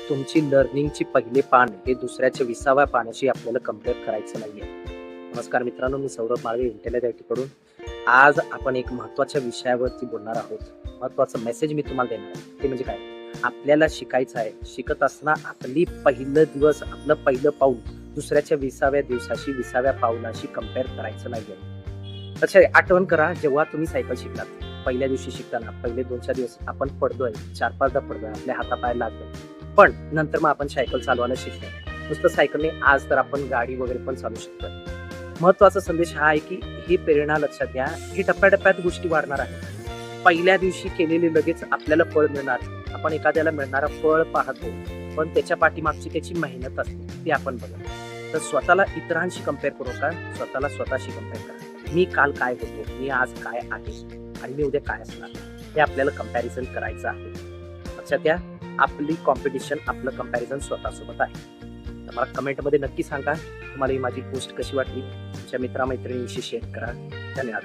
तुमची लर्निंगची पहिली पान हे दुसऱ्याच्या 20व्या पानाशी आपल्याला कंपेअर करायचं नाहीये. नमस्कार मित्रांनो, मी सौरभ माळवे इंटेलिजंट कडून. आज आपण एक महत्त्वाच्या विषयावरती बोलणार आहोत. महत्त्वाचा मेसेज मी तुम्हाला देणार आहे. ते म्हणजे काय? आपल्याला शिकायचं आहे. शिकत असताना आपली पहिलं दिवस, आपलं पहिलं पाऊल दुसऱ्याच्या 20व्या दिवसाशी 20व्या पाऊलाशी कंपेअर करायचं नाहीये. लक्षात आठवण करा, जेव्हा तुम्ही सायकल शिकलात, पहिल्या दिवशी शिकताना पहिले 2-4 दिवस आपण पडलोय, 4-5दा पडलोय, आपल्या हातापाय लागले. पण नंतर मग आपण सायकल चालवायला शिकलो. नुसतं सायकलने आज तर आपण गाडी वगैरे पण चालू शकतो. महत्वाचा संदेश हा आहे की ही प्रेरणा लक्षात घ्या, ही टप्प्याटप्प्यात गोष्टी वाढणार आहे. पहिल्या दिवशी केलेली लगेच आपल्याला फळ मिळणार. आपण एखाद्याला मिळणारा फळ पाहतो, पण त्याच्या पाठीमागची त्याची मेहनत असते ती आपण बघतो. तर स्वतःला इतरांशी कंपेअर करू नका, स्वतःला स्वतःशी कंपेअर करा. मी काल काय होतो, मी आज काय आहे आणि मी उद्या काय असणार, हे आपल्याला कंपॅरिझन करायचं आहे. लक्षात घ्या, आपली कॉम्पिटिशन, आपलं कंपॅरिझन स्वतःसोबत आहे. तर मला कमेंटमध्ये नक्की सांगा तुम्हाला ही माझी पोस्ट कशी वाटली. तुमच्या मित्रमैत्रिणींशी शेअर करा. धन्यवाद.